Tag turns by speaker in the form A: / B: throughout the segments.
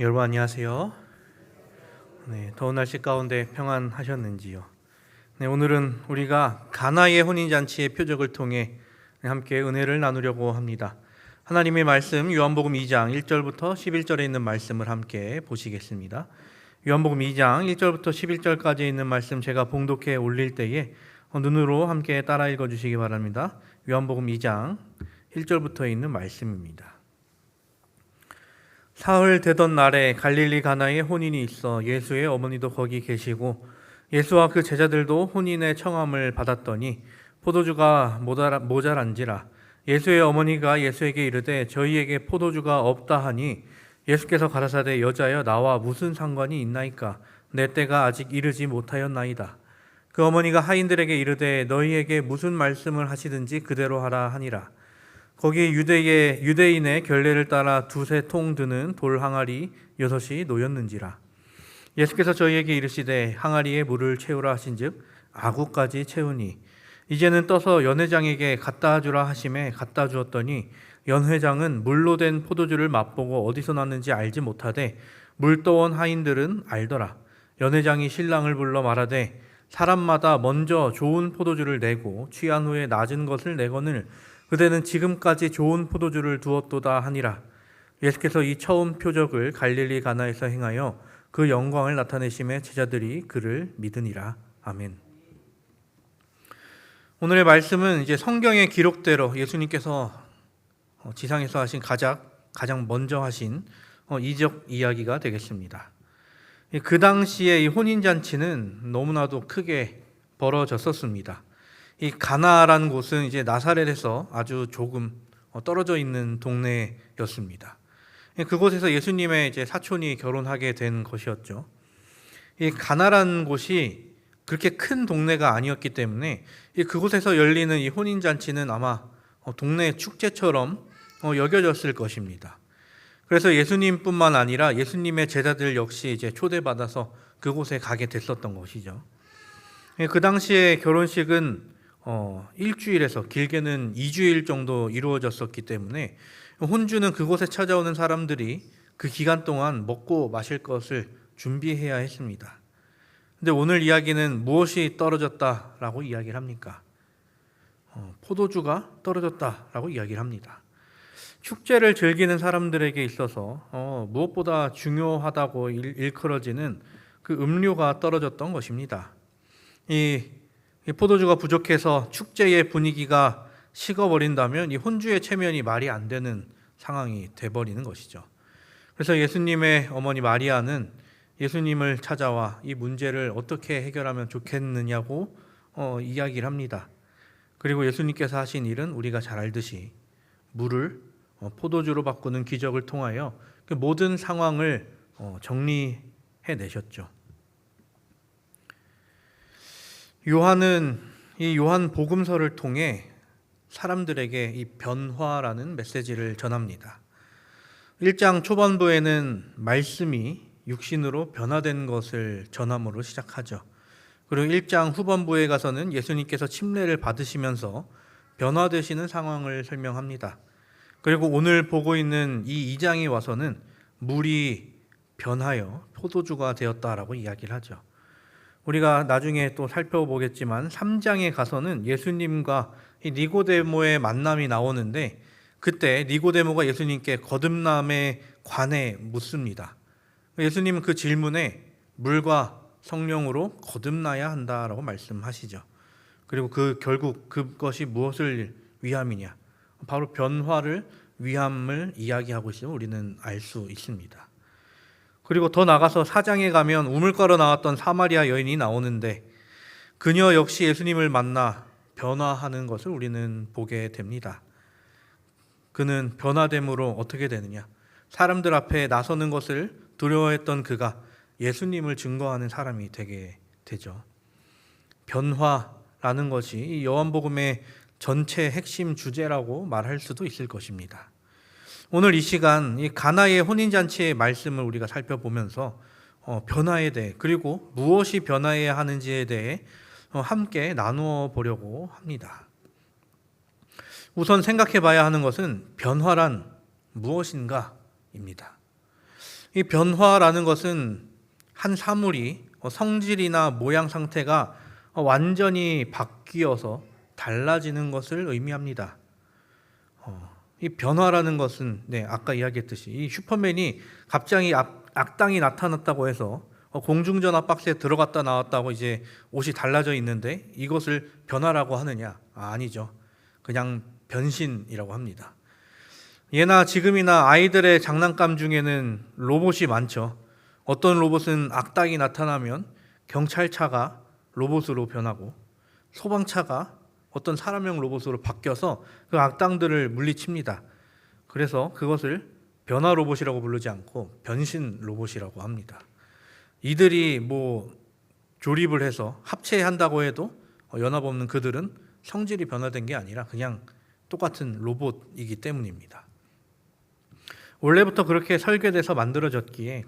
A: 여러분 안녕하세요. 네, 더운 날씨 가운데 평안하셨는지요? 네, 오늘은 우리가 가나의 혼인잔치의 표적을 통해 함께 은혜를 나누려고 합니다. 하나님의 말씀 요한복음 2장 1절부터 11절에 있는 말씀을 함께 보시겠습니다. 요한복음 2장 1절부터 11절까지 있는 말씀 제가 봉독해 올릴 때에 눈으로 함께 따라 읽어주시기 바랍니다. 요한복음 2장 1절부터 있는 말씀입니다. 사흘 되던 날에 갈릴리 가나에 혼인이 있어 예수의 어머니도 거기 계시고 예수와 그 제자들도 혼인의 청함을 받았더니 포도주가 모자란지라 예수의 어머니가 예수에게 이르되 저희에게 포도주가 없다 하니 예수께서 가라사대 여자여 나와 무슨 상관이 있나이까 내 때가 아직 이르지 못하였나이다. 그 어머니가 하인들에게 이르되 너희에게 무슨 말씀을 하시든지 그대로 하라 하니라. 거기 유대인의 결례를 따라 두세 통 드는 돌 항아리 6이 놓였는지라. 예수께서 저희에게 이르시되 항아리에 물을 채우라 하신즉 아구까지 채우니 이제는 떠서 연회장에게 갖다 주라 하심에 갖다 주었더니 연회장은 물로 된 포도주를 맛보고 어디서 났는지 알지 못하되 물 떠온 하인들은 알더라. 연회장이 신랑을 불러 말하되 사람마다 먼저 좋은 포도주를 내고 취한 후에 낮은 것을 내거늘 그대는 지금까지 좋은 포도주를 두었도다 하니라. 예수께서 이 처음 표적을 갈릴리 가나에서 행하여 그 영광을 나타내심에 제자들이 그를 믿으니라. 아멘. 오늘의 말씀은 이제 성경의 기록대로 예수님께서 지상에서 하신 가장 먼저 하신 이적 이야기가 되겠습니다. 그 당시에 이 혼인잔치는 너무나도 크게 벌어졌었습니다. 이 가나라는 곳은 이제 나사렛에서 아주 조금 떨어져 있는 동네였습니다. 그곳에서 예수님의 이제 사촌이 결혼하게 된 것이었죠. 이 가나라는 곳이 그렇게 큰 동네가 아니었기 때문에 그곳에서 열리는 이 혼인 잔치는 아마 동네 축제처럼 여겨졌을 것입니다. 그래서 예수님뿐만 아니라 예수님의 제자들 역시 이제 초대받아서 그곳에 가게 됐었던 것이죠. 그 당시에 결혼식은 일주일에서 길게는 2주일 정도 이루어졌었기 때문에 혼주는 그곳에 찾아오는 사람들이 그 기간 동안 먹고 마실 것을 준비해야 했습니다. 근데 오늘 이야기는 무엇이 떨어졌다라고 이야기를 합니까? 포도주가 떨어졌다라고 이야기를 합니다. 축제를 즐기는 사람들에게 있어서 무엇보다 중요하다고 일컬어지는 그 음료가 떨어졌던 것입니다. 이 포도주가 부족해서 축제의 분위기가 식어버린다면 이 혼주의 체면이 말이 안 되는 상황이 돼버리는 것이죠. 그래서 예수님의 어머니 마리아는 예수님을 찾아와 이 문제를 어떻게 해결하면 좋겠느냐고 이야기를 합니다. 그리고 예수님께서 하신 일은 우리가 잘 알듯이 물을 포도주로 바꾸는 기적을 통하여 그 모든 상황을 정리해내셨죠. 요한은 이 요한 복음서를 통해 사람들에게 이 변화라는 메시지를 전합니다. 1장 초반부에는 말씀이 육신으로 변화된 것을 전함으로 시작하죠. 그리고 1장 후반부에 가서는 예수님께서 침례를 받으시면서 변화되시는 상황을 설명합니다. 그리고 오늘 보고 있는 이 2장에 와서는 물이 변하여 포도주가 되었다라고 이야기를 하죠. 우리가 나중에 또 살펴보겠지만 3장에 가서는 예수님과 이 니고데모의 만남이 나오는데 그때 니고데모가 예수님께 거듭남에 관해 묻습니다. 예수님은 그 질문에 물과 성령으로 거듭나야 한다라고 말씀하시죠. 그리고 결국 그것이 무엇을 위함이냐? 바로 변화를 위함을 이야기하고 있음을 우리는 알 수 있습니다. 그리고 더 나가서 4장에 가면 우물가로 나왔던 사마리아 여인이 나오는데 그녀 역시 예수님을 만나 변화하는 것을 우리는 보게 됩니다. 그는 변화됨으로 어떻게 되느냐? 사람들 앞에 나서는 것을 두려워했던 그가 예수님을 증거하는 사람이 되게 되죠. 변화라는 것이 이 요한복음의 전체 핵심 주제라고 말할 수도 있을 것입니다. 오늘 이 시간 이 가나의 혼인잔치의 말씀을 우리가 살펴보면서 변화에 대해 그리고 무엇이 변화해야 하는지에 대해 함께 나누어 보려고 합니다. 우선 생각해 봐야 하는 것은 변화란 무엇인가입니다. 이 변화라는 것은 한 사물이 성질이나 모양 상태가 완전히 바뀌어서 달라지는 것을 의미합니다. 이 변화라는 것은 아까 이야기했듯이 이 슈퍼맨이 갑자기 악당이 나타났다고 해서 공중전화 박스에 들어갔다 나왔다고 이제 옷이 달라져 있는데 이것을 변화라고 하느냐? 아니죠. 그냥 변신이라고 합니다. 예나 지금이나 아이들의 장난감 중에는 로봇이 많죠. 어떤 로봇은 악당이 나타나면 경찰차가 로봇으로 변하고 소방차가 어떤 사람형 로봇으로 바뀌어서 그 악당들을 물리칩니다. 그래서 그것을 변화 로봇이라고 부르지 않고 변신 로봇이라고 합니다. 이들이 조립을 해서 합체한다고 해도 연합 없는 그들은 성질이 변화된 게 아니라 그냥 똑같은 로봇이기 때문입니다. 원래부터 그렇게 설계돼서 만들어졌기에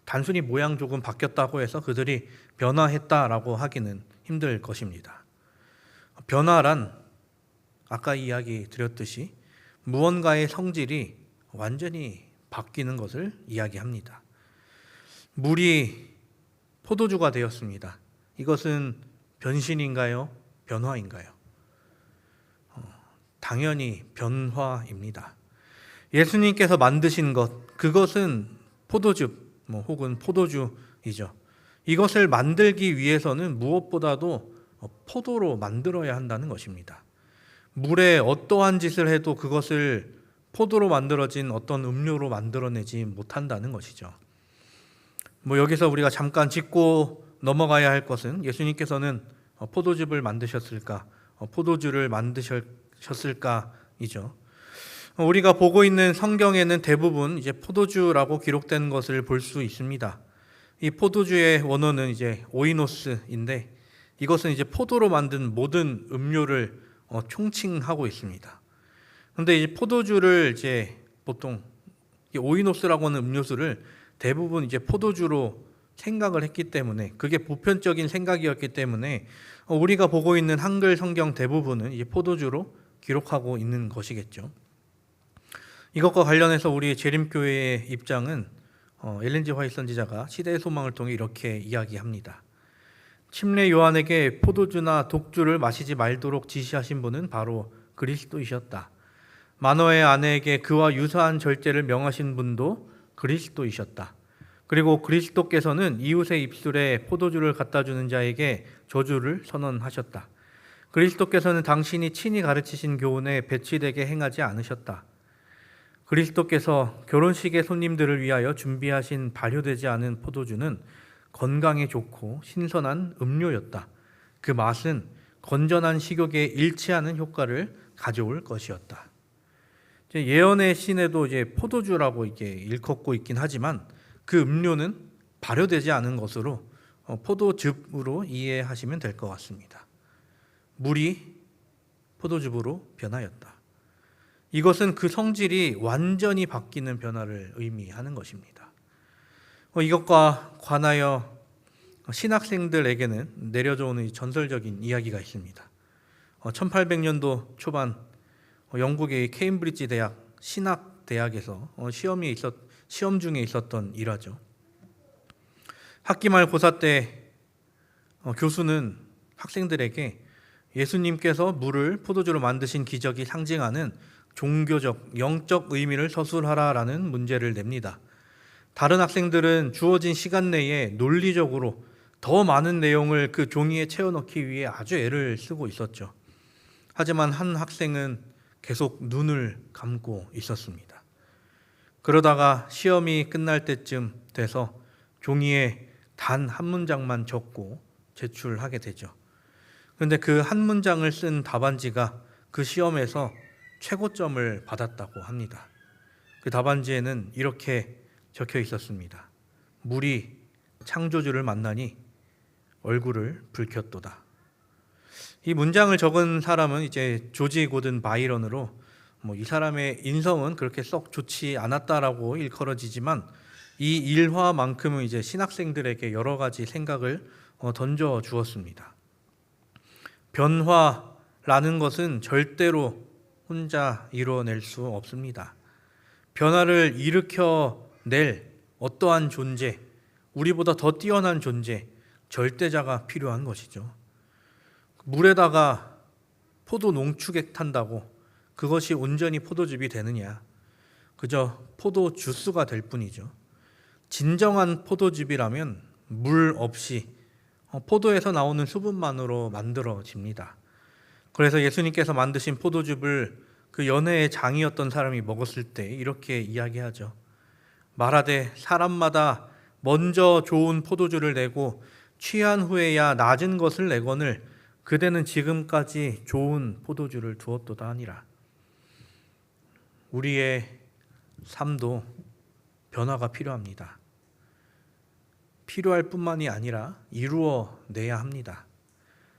A: 단순히 모양 조금 바뀌었다고 해서 그들이 변화했다라고 하기는 힘들 것입니다. 변화란 아까 이야기 드렸듯이 무언가의 성질이 완전히 바뀌는 것을 이야기합니다. 물이 포도주가 되었습니다. 이것은 변신인가요? 변화인가요? 당연히 변화입니다. 예수님께서 만드신 것, 그것은 포도즙 혹은 포도주이죠. 이것을 만들기 위해서는 무엇보다도 포도로 만들어야 한다는 것입니다. 물에 어떠한 짓을 해도 그것을 포도로 만들어진 어떤 음료로 만들어내지 못한다는 것이죠. 여기서 우리가 잠깐 짚고 넘어가야 할 것은 예수님께서는 포도즙을 만드셨을까, 포도주를 만드셨을까이죠. 우리가 보고 있는 성경에는 대부분 이제 포도주라고 기록된 것을 볼 수 있습니다. 이 포도주의 원어는 이제 오이노스인데 이것은 이제 포도로 만든 모든 음료를 총칭하고 있습니다. 그런데 이 포도주를 이제 보통 오이노스라고 하는 음료수를 대부분 이제 포도주로 생각을 했기 때문에 그게 보편적인 생각이었기 때문에 우리가 보고 있는 한글 성경 대부분은 이제 포도주로 기록하고 있는 것이겠죠. 이것과 관련해서 우리 재림교회의 입장은 엘렌 G 화이트 선지자가 시대의 소망을 통해 이렇게 이야기합니다. 침례 요한에게 포도주나 독주를 마시지 말도록 지시하신 분은 바로 그리스도이셨다. 마노아의 아내에게 그와 유사한 절제를 명하신 분도 그리스도이셨다. 그리고 그리스도께서는 이웃의 입술에 포도주를 갖다 주는 자에게 저주를 선언하셨다. 그리스도께서는 당신이 친히 가르치신 교훈에 배치되게 행하지 않으셨다. 그리스도께서 결혼식의 손님들을 위하여 준비하신 발효되지 않은 포도주는 건강에 좋고 신선한 음료였다. 그 맛은 건전한 식욕에 일치하는 효과를 가져올 것이었다. 예언의 신에도 이제 포도주라고 이게 일컫고 있긴 하지만 그 음료는 발효되지 않은 것으로 포도즙으로 이해하시면 될 것 같습니다. 물이 포도즙으로 변하였다. 이것은 그 성질이 완전히 바뀌는 변화를 의미하는 것입니다. 이것과 관하여 신학생들에게는 내려져 오는 전설적인 이야기가 있습니다. 1800년도 초반 영국의 케임브리지 대학 신학대학에서 시험 중에 있었던 일화죠. 학기 말 고사 때 교수는 학생들에게 예수님께서 물을 포도주로 만드신 기적이 상징하는 종교적, 영적 의미를 서술하라라는 문제를 냅니다. 다른 학생들은 주어진 시간 내에 논리적으로 더 많은 내용을 그 종이에 채워넣기 위해 아주 애를 쓰고 있었죠. 하지만 한 학생은 계속 눈을 감고 있었습니다. 그러다가 시험이 끝날 때쯤 돼서 종이에 단 한 문장만 적고 제출하게 되죠. 그런데 그 한 문장을 쓴 답안지가 그 시험에서 최고점을 받았다고 합니다. 그 답안지에는 이렇게 적혀 있었습니다. 물이 창조주를 만나니 얼굴을 붉혔도다. 이 문장을 적은 사람은 이제 조지 고든 바이런으로 이 사람의 인성은 그렇게 썩 좋지 않았다라고 일컬어지지만 이 일화만큼은 이제 신학생들에게 여러 가지 생각을 던져 주었습니다. 변화라는 것은 절대로 혼자 이루어낼 수 없습니다. 변화를 일으켜낼 어떠한 존재, 우리보다 더 뛰어난 존재, 절대자가 필요한 것이죠. 물에다가 포도 농축액 탄다고 그것이 온전히 포도즙이 되느냐? 그저 포도 주스가 될 뿐이죠. 진정한 포도즙이라면 물 없이 포도에서 나오는 수분만으로 만들어집니다. 그래서 예수님께서 만드신 포도즙을 그 연회의 장이었던 사람이 먹었을 때 이렇게 이야기하죠. 말하되 사람마다 먼저 좋은 포도주를 내고 취한 후에야 낮은 것을 내거늘 그대는 지금까지 좋은 포도주를 두었도다 하니라. 우리의 삶도 변화가 필요합니다. 필요할 뿐만이 아니라 이루어내야 합니다.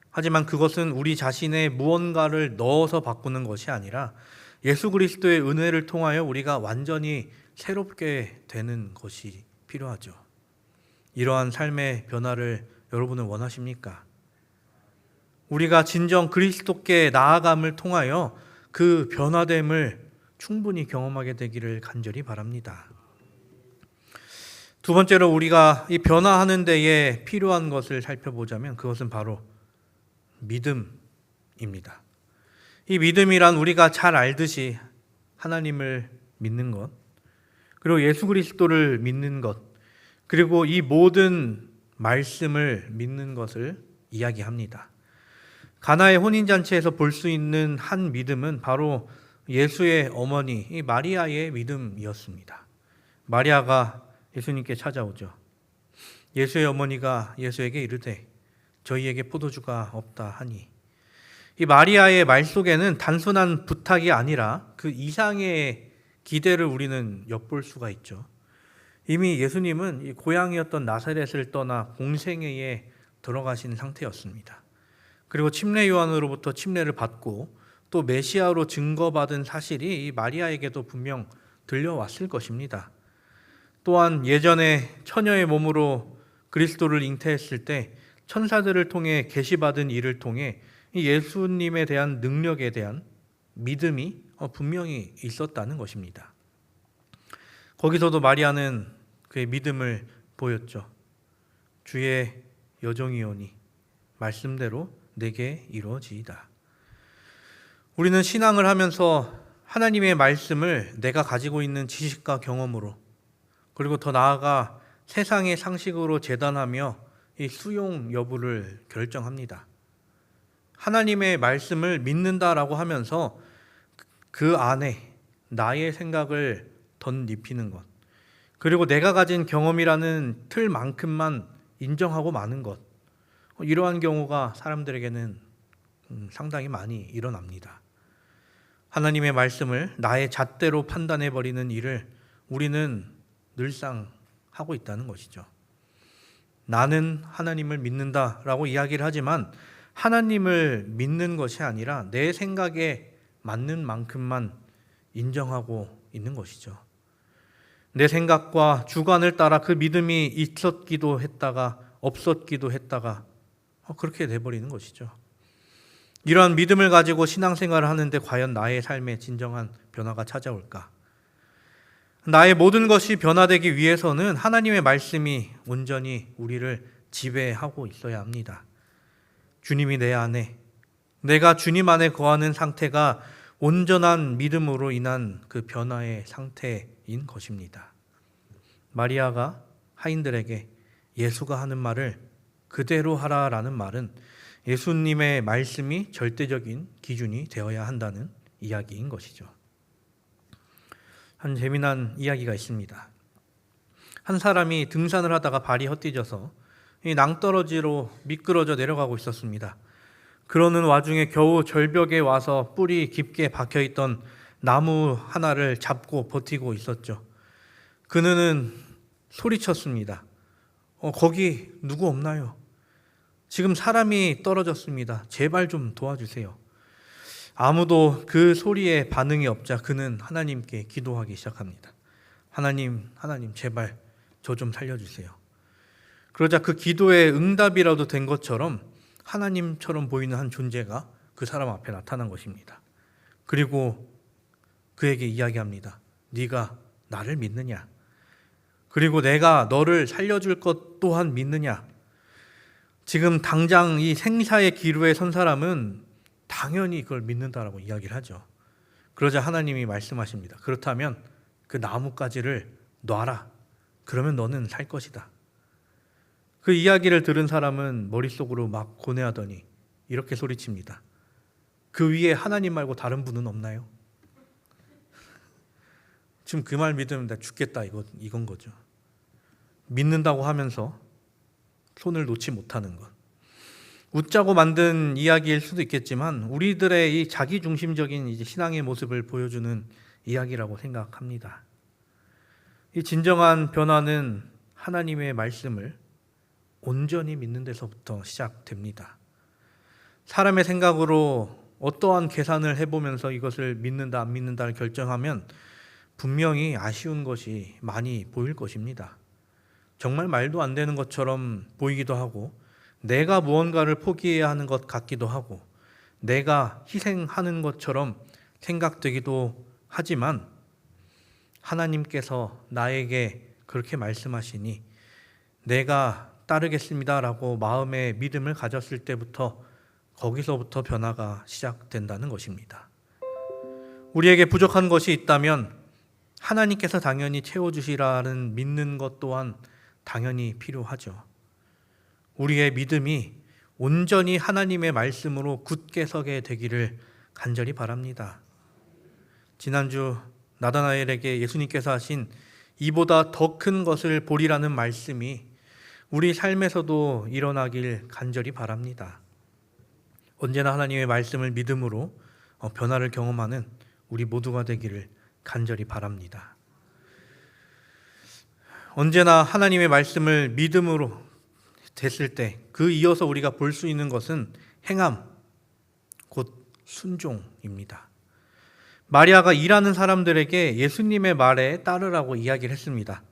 A: 하지만 그것은 우리 자신의 무언가를 넣어서 바꾸는 것이 아니라 예수 그리스도의 은혜를 통하여 우리가 완전히 새롭게 되는 것이 필요하죠. 이러한 삶의 변화를 여러분은 원하십니까? 우리가 진정 그리스도께 나아감을 통하여 그 변화됨을 충분히 경험하게 되기를 간절히 바랍니다. 두 번째로 우리가 이 변화하는 데에 필요한 것을 살펴보자면 그것은 바로 믿음입니다. 이 믿음이란 우리가 잘 알듯이 하나님을 믿는 것, 그리고 예수 그리스도를 믿는 것, 그리고 이 모든 말씀을 믿는 것을 이야기합니다. 가나의 혼인잔치에서 볼 수 있는 한 믿음은 바로 예수의 어머니 이 마리아의 믿음이었습니다. 마리아가 예수님께 찾아오죠. 예수의 어머니가 예수에게 이르되 저희에게 포도주가 없다 하니, 이 마리아의 말 속에는 단순한 부탁이 아니라 그 이상의 기대를 우리는 엿볼 수가 있죠. 이미 예수님은 이 고향이었던 나사렛을 떠나 공생애에 들어가신 상태였습니다. 그리고 침례 요한으로부터 침례를 받고 또 메시아로 증거받은 사실이 이 마리아에게도 분명 들려왔을 것입니다. 또한 예전에 처녀의 몸으로 그리스도를 잉태했을 때 천사들을 통해 계시받은 일을 통해 이 예수님에 대한 능력에 대한 믿음이 분명히 있었다는 것입니다. 거기서도 마리아는 그의 믿음을 보였죠. 주의 여종이오니 말씀대로 내게 이루어지이다. 우리는 신앙을 하면서 하나님의 말씀을 내가 가지고 있는 지식과 경험으로, 그리고 더 나아가 세상의 상식으로 재단하며 이 수용 여부를 결정합니다. 하나님의 말씀을 믿는다라고 하면서 그 안에 나의 생각을 덧입히는 것, 그리고 내가 가진 경험이라는 틀만큼만 인정하고 마는 것, 이러한 경우가 사람들에게는 상당히 많이 일어납니다. 하나님의 말씀을 나의 잣대로 판단해버리는 일을 우리는 늘상 하고 있다는 것이죠. 나는 하나님을 믿는다라고 이야기를 하지만 하나님을 믿는 것이 아니라 내 생각에 맞는 만큼만 인정하고 있는 것이죠. 내 생각과 주관을 따라 그 믿음이 있었기도 했다가 없었기도 했다가 그렇게 돼버리는 것이죠. 이러한 믿음을 가지고 신앙생활을 하는데 과연 나의 삶에 진정한 변화가 찾아올까? 나의 모든 것이 변화되기 위해서는 하나님의 말씀이 온전히 우리를 지배하고 있어야 합니다. 주님이 내 안에, 내가 주님 안에 거하는 상태가 온전한 믿음으로 인한 그 변화의 상태인 것입니다. 마리아가 하인들에게 예수가 하는 말을 그대로 하라라는 말은 예수님의 말씀이 절대적인 기준이 되어야 한다는 이야기인 것이죠. 한 재미난 이야기가 있습니다. 한 사람이 등산을 하다가 발이 헛디져서 이 낭떠러지로 미끄러져 내려가고 있었습니다. 그러는 와중에 겨우 절벽에 와서 뿔이 깊게 박혀있던 나무 하나를 잡고 버티고 있었죠. 그는 소리쳤습니다. 거기 누구 없나요? 지금 사람이 떨어졌습니다. 제발 좀 도와주세요. 아무도 그 소리에 반응이 없자 그는 하나님께 기도하기 시작합니다. 하나님 제발 저 좀 살려주세요. 그러자 그 기도의 응답이라도 된 것처럼 하나님처럼 보이는 한 존재가 그 사람 앞에 나타난 것입니다. 그리고 그에게 이야기합니다. 네가 나를 믿느냐? 그리고 내가 너를 살려줄 것 또한 믿느냐? 지금 당장 이 생사의 기로에 선 사람은 당연히 그걸 믿는다라고 이야기를 하죠. 그러자 하나님이 말씀하십니다. 그렇다면 그 나뭇가지를 놔라. 그러면 너는 살 것이다. 그 이야기를 들은 사람은 머릿속으로 막 고뇌하더니 이렇게 소리칩니다. 그 위에 하나님 말고 다른 분은 없나요? 지금 그 말 믿으면 나 죽겠다 이건 거죠. 믿는다고 하면서 손을 놓지 못하는 것. 웃자고 만든 이야기일 수도 있겠지만 우리들의 이 자기중심적인 이제 신앙의 모습을 보여주는 이야기라고 생각합니다. 이 진정한 변화는 하나님의 말씀을 온전히 믿는 데서부터 시작됩니다. 사람의 생각으로 어떠한 계산을 해보면서 이것을 믿는다 안 믿는다를 결정하면 분명히 아쉬운 것이 많이 보일 것입니다. 정말 말도 안 되는 것처럼 보이기도 하고 내가 무언가를 포기해야 하는 것 같기도 하고 내가 희생하는 것처럼 생각되기도 하지만 하나님께서 나에게 그렇게 말씀하시니 내가 따르겠습니다라고 마음의 믿음을 가졌을 때부터 거기서부터 변화가 시작된다는 것입니다. 우리에게 부족한 것이 있다면 하나님께서 당연히 채워주시라는 믿는 것 또한 당연히 필요하죠. 우리의 믿음이 온전히 하나님의 말씀으로 굳게 서게 되기를 간절히 바랍니다. 지난주 나다나엘에게 예수님께서 하신 이보다 더 큰 것을 보리라는 말씀이 우리 삶에서도 일어나길 간절히 바랍니다. 언제나 하나님의 말씀을 믿음으로 변화를 경험하는 우리 모두가 되기를 간절히 바랍니다. 언제나 하나님의 말씀을 믿음으로 됐을 때 그 이어서 우리가 볼 수 있는 것은 행함, 곧 순종입니다. 마리아가 일하는 사람들에게 예수님의 말에 따르라고 이야기를 했습니다.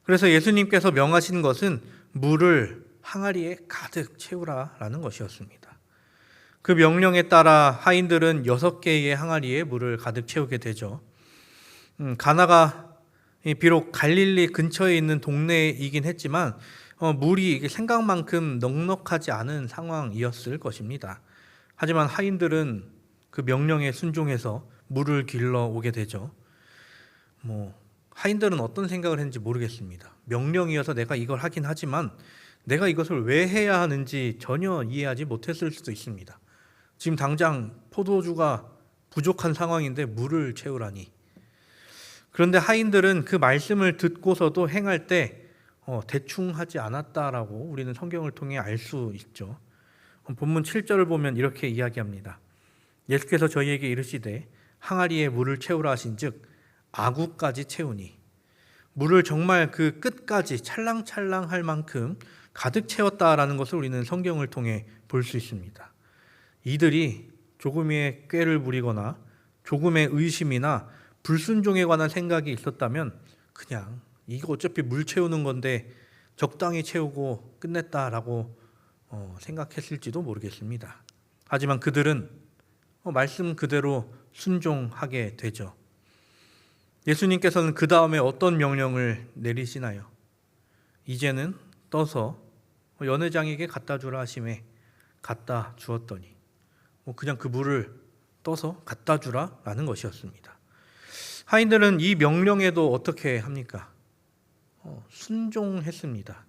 A: 그래서 예수님께서 명하신 것은 물을 항아리에 가득 채우라라는 것이었습니다. 그 명령에 따라 하인들은 6개의 항아리에 물을 가득 채우게 되죠. 가나가 비록 갈릴리 근처에 있는 동네이긴 했지만 물이 생각만큼 넉넉하지 않은 상황이었을 것입니다. 하지만 하인들은 그 명령에 순종해서 물을 길러 오게 되죠. 하인들은 어떤 생각을 했는지 모르겠습니다. 명령이어서 내가 이걸 하긴 하지만 내가 이것을 왜 해야 하는지 전혀 이해하지 못했을 수도 있습니다. 지금 당장 포도주가 부족한 상황인데 물을 채우라니. 그런데 하인들은 그 말씀을 듣고서도 행할 때 대충 하지 않았다라고 우리는 성경을 통해 알 수 있죠. 본문 7절을 보면 이렇게 이야기합니다. 예수께서 저희에게 이르시되 항아리에 물을 채우라 하신즉 아구까지 채우니, 물을 정말 그 끝까지 찰랑찰랑할 만큼 가득 채웠다라는 것을 우리는 성경을 통해 볼 수 있습니다. 이들이 조금의 꾀를 부리거나 조금의 의심이나 불순종에 관한 생각이 있었다면 그냥 이거 어차피 물 채우는 건데 적당히 채우고 끝냈다라고 생각했을지도 모르겠습니다. 하지만 그들은 말씀 그대로 순종하게 되죠. 예수님께서는 그 다음에 어떤 명령을 내리시나요? 이제는 떠서 연회장에게 갖다 주라 하심에 갖다 주었더니 그냥 그 물을 떠서 갖다 주라라는 것이었습니다. 하인들은 이 명령에도 어떻게 합니까? 순종했습니다.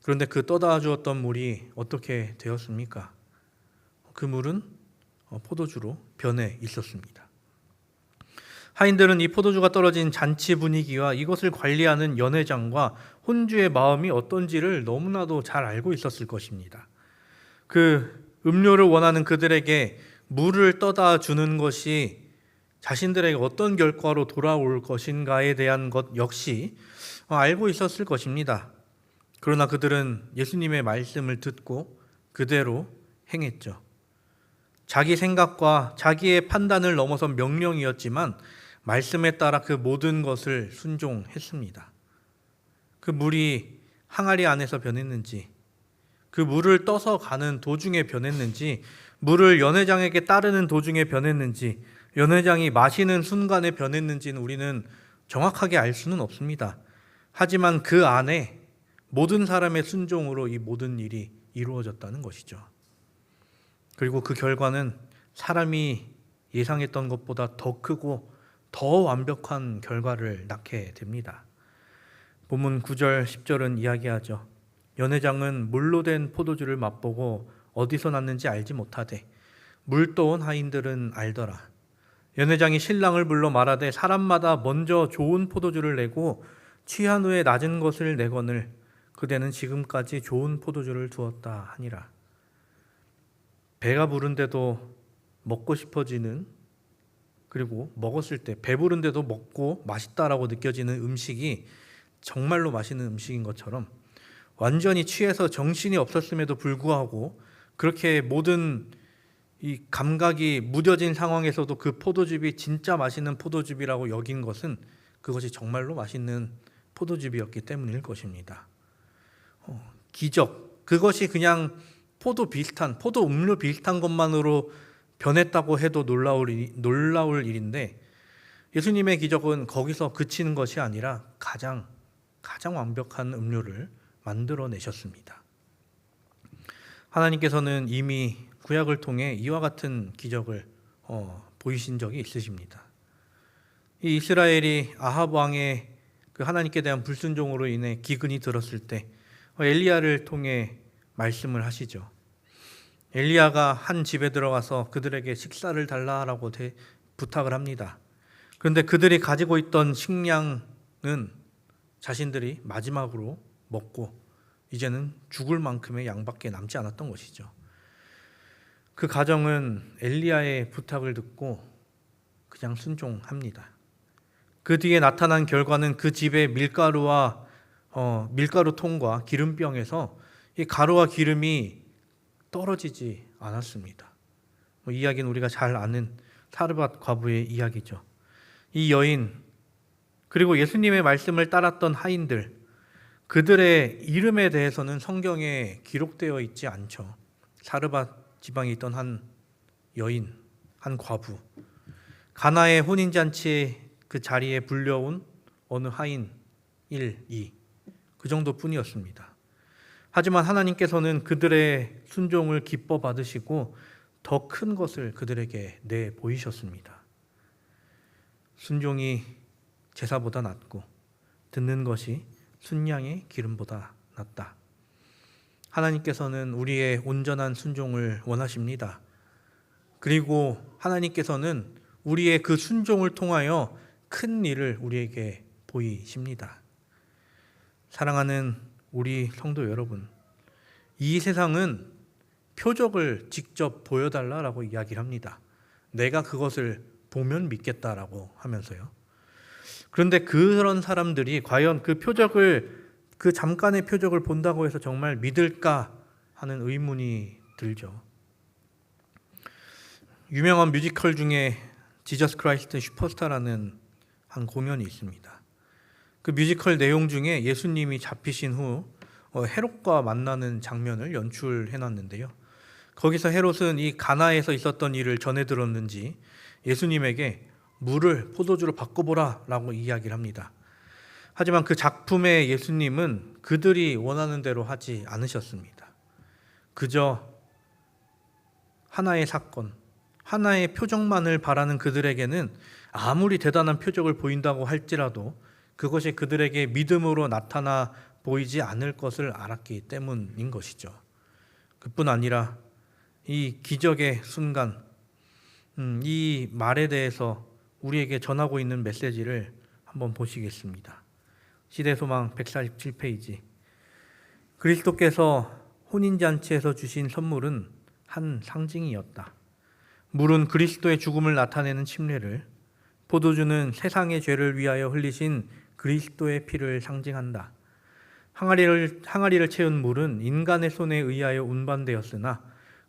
A: 그런데 그 떠다 주었던 물이 어떻게 되었습니까? 그 물은 포도주로 변해 있었습니다. 하인들은 이 포도주가 떨어진 잔치 분위기와 이것을 관리하는 연회장과 혼주의 마음이 어떤지를 너무나도 잘 알고 있었을 것입니다. 그 음료를 원하는 그들에게 물을 떠다 주는 것이 자신들에게 어떤 결과로 돌아올 것인가에 대한 것 역시 알고 있었을 것입니다. 그러나 그들은 예수님의 말씀을 듣고 그대로 행했죠. 자기 생각과 자기의 판단을 넘어선 명령이었지만 말씀에 따라 그 모든 것을 순종했습니다. 그 물이 항아리 안에서 변했는지, 그 물을 떠서 가는 도중에 변했는지, 물을 연회장에게 따르는 도중에 변했는지, 연회장이 마시는 순간에 변했는지는 우리는 정확하게 알 수는 없습니다. 하지만 그 안에 모든 사람의 순종으로 이 모든 일이 이루어졌다는 것이죠. 그리고 그 결과는 사람이 예상했던 것보다 더 크고 더 완벽한 결과를 낳게 됩니다. 본문 9절, 10절은 이야기하죠. 연회장은 물로 된 포도주를 맛보고 어디서 났는지 알지 못하되 물 떠온 하인들은 알더라. 연회장이 신랑을 불러 말하되 사람마다 먼저 좋은 포도주를 내고 취한 후에 낮은 것을 내거늘 그대는 지금까지 좋은 포도주를 두었다 하니라. 배가 부른데도 먹고 싶어지는, 그리고 먹었을 때 배부른데도 먹고 맛있다라고 느껴지는 음식이 정말로 맛있는 음식인 것처럼 완전히 취해서 정신이 없었음에도 불구하고 그렇게 모든 이 감각이 무뎌진 상황에서도 그 포도즙이 진짜 맛있는 포도즙이라고 여긴 것은 그것이 정말로 맛있는 포도즙이었기 때문일 것입니다. 기적, 그것이 그냥 포도 음료 비슷한 것만으로 변했다고 해도 놀라울 일인데, 예수님의 기적은 거기서 그치는 것이 아니라 가장 완벽한 음료를 만들어내셨습니다. 하나님께서는 이미 구약을 통해 이와 같은 기적을 보이신 적이 있으십니다. 이 이스라엘이 아합 왕의 그 하나님께 대한 불순종으로 인해 기근이 들었을 때 엘리야를 통해 말씀을 하시죠. 엘리야가 한 집에 들어가서 그들에게 식사를 달라라고 부탁을 합니다. 그런데 그들이 가지고 있던 식량은 자신들이 마지막으로 먹고 이제는 죽을 만큼의 양밖에 남지 않았던 것이죠. 그 가정은 엘리야의 부탁을 듣고 그냥 순종합니다. 그 뒤에 나타난 결과는 그 집의 밀가루통과 기름병에서 이 가루와 기름이 떨어지지 않았습니다. 이 이야기는 우리가 잘 아는 사르밧 과부의 이야기죠. 이 여인, 그리고 예수님의 말씀을 따랐던 하인들, 그들의 이름에 대해서는 성경에 기록되어 있지 않죠. 사르밧 지방에 있던 한 여인, 한 과부, 가나의 혼인잔치 그 자리에 불려온 어느 하인 1, 2, 그 정도뿐이었습니다. 하지만 하나님께서는 그들의 순종을 기뻐 받으시고 더 큰 것을 그들에게 내보이셨습니다. 순종이 제사보다 낫고 듣는 것이 순양의 기름보다 낫다. 하나님께서는 우리의 온전한 순종을 원하십니다. 그리고 하나님께서는 우리의 그 순종을 통하여 큰 일을 우리에게 보이십니다. 사랑하는 우리 성도 여러분, 이 세상은 표적을 직접 보여달라고 이야기를 합니다. 내가 그것을 보면 믿겠다라고 하면서요. 그런데 그런 사람들이 과연 그 잠깐의 표적을 본다고 해서 정말 믿을까 하는 의문이 들죠. 유명한 뮤지컬 중에 지저스 크라이스트 슈퍼스타라는 한 공연이 있습니다. 그 뮤지컬 내용 중에 예수님이 잡히신 후 헤롯과 만나는 장면을 연출해놨는데요. 거기서 헤롯은 이 가나에서 있었던 일을 전해 들었는지 예수님에게 물을 포도주로 바꿔보라 라고 이야기를 합니다. 하지만 그 작품의 예수님은 그들이 원하는 대로 하지 않으셨습니다. 그저 하나의 사건, 하나의 표적만을 바라는 그들에게는 아무리 대단한 표적을 보인다고 할지라도 그것이 그들에게 믿음으로 나타나 보이지 않을 것을 알았기 때문인 것이죠. 그뿐 아니라 이 기적의 순간, 이 말에 대해서 우리에게 전하고 있는 메시지를 한번 보시겠습니다. 시대소망 147페이지. 그리스도께서 혼인잔치에서 주신 선물은 한 상징이었다. 물은 그리스도의 죽음을 나타내는 침례를, 포도주는 세상의 죄를 위하여 흘리신 그리스도의 피를 상징한다. 항아리를 채운 물은 인간의 손에 의하여 운반되었으나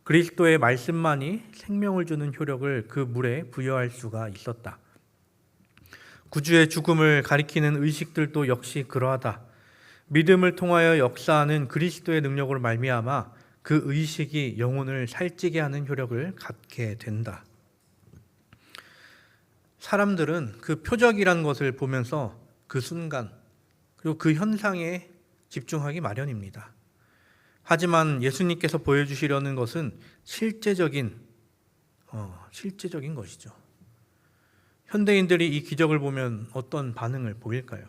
A: 그리스도의 말씀만이 생명을 주는 효력을 그 물에 부여할 수가 있었다. 구주의 죽음을 가리키는 의식들도 역시 그러하다. 믿음을 통하여 역사하는 그리스도의 능력으로 말미암아 그 의식이 영혼을 살찌게 하는 효력을 갖게 된다. 사람들은 그 표적이란 것을 보면서 그 순간, 그리고 그 현상에 집중하기 마련입니다. 하지만 예수님께서 보여주시려는 것은 실제적인 것이죠. 현대인들이 이 기적을 보면 어떤 반응을 보일까요?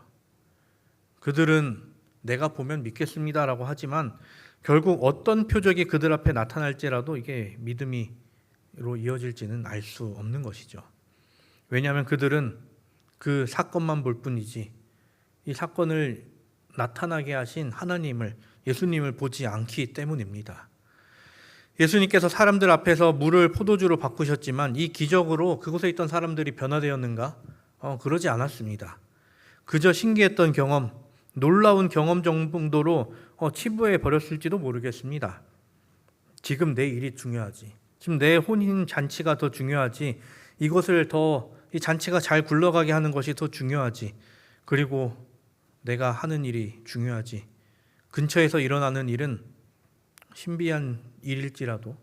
A: 그들은 내가 보면 믿겠습니다라고 하지만 결국 어떤 표적이 그들 앞에 나타날지라도 이게 믿음으로 이어질지는 알 수 없는 것이죠. 왜냐하면 그들은 그 사건만 볼 뿐이지 이 사건을 나타나게 하신 하나님을, 예수님을 보지 않기 때문입니다. 예수님께서 사람들 앞에서 물을 포도주로 바꾸셨지만 이 기적으로 그곳에 있던 사람들이 변화되었는가? 그러지 않았습니다. 그저 신기했던 경험, 놀라운 경험 정도로 치부해 버렸을지도 모르겠습니다. 지금 내 일이 중요하지. 지금 내 혼인 잔치가 더 중요하지. 이것을 이 잔치가 잘 굴러가게 하는 것이 더 중요하지. 그리고 내가 하는 일이 중요하지. 근처에서 일어나는 일은 신비한 일일지라도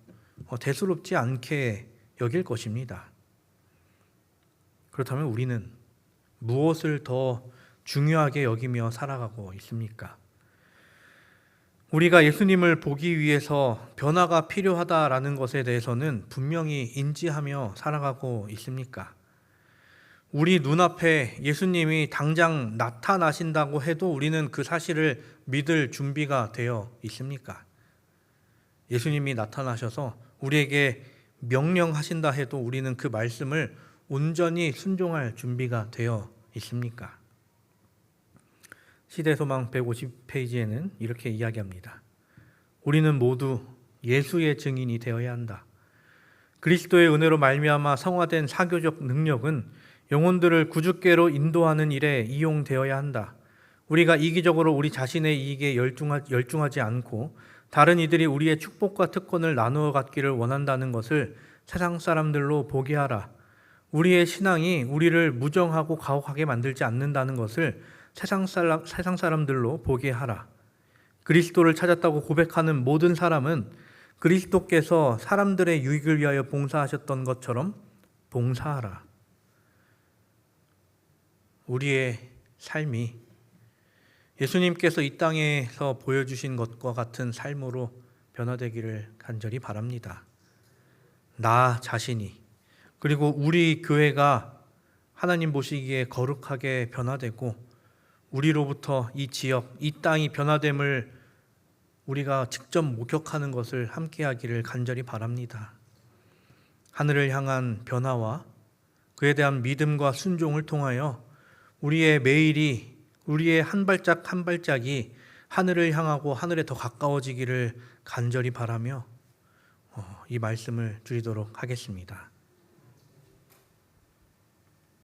A: 대수롭지 않게 여길 것입니다. 그렇다면 우리는 무엇을 더 중요하게 여기며 살아가고 있습니까? 우리가 예수님을 보기 위해서 변화가 필요하다라는 것에 대해서는 분명히 인지하며 살아가고 있습니까? 우리 눈앞에 예수님이 당장 나타나신다고 해도 우리는 그 사실을 믿을 준비가 되어 있습니까? 예수님이 나타나셔서 우리에게 명령하신다 해도 우리는 그 말씀을 온전히 순종할 준비가 되어 있습니까? 시대소망 150페이지에는 이렇게 이야기합니다. 우리는 모두 예수의 증인이 되어야 한다. 그리스도의 은혜로 말미암아 성화된 사교적 능력은 영혼들을 구주께로 인도하는 일에 이용되어야 한다. 우리가 이기적으로 우리 자신의 이익에 열중하지 않고 다른 이들이 우리의 축복과 특권을 나누어 갖기를 원한다는 것을 세상 사람들로 보게 하라. 우리의 신앙이 우리를 무정하고 가혹하게 만들지 않는다는 것을 세상 사람들로 보게 하라. 그리스도를 찾았다고 고백하는 모든 사람은 그리스도께서 사람들의 유익을 위하여 봉사하셨던 것처럼 봉사하라. 우리의 삶이 예수님께서 이 땅에서 보여주신 것과 같은 삶으로 변화되기를 간절히 바랍니다. 나 자신이, 그리고 우리 교회가 하나님 보시기에 거룩하게 변화되고 우리로부터 이 지역, 이 땅이 변화됨을 우리가 직접 목격하는 것을 함께하기를 간절히 바랍니다. 하늘을 향한 변화와 그에 대한 믿음과 순종을 통하여 우리의 매일이, 우리의 한 발짝 한 발짝이 하늘을 향하고 하늘에 더 가까워지기를 간절히 바라며 이 말씀을 드리도록 하겠습니다.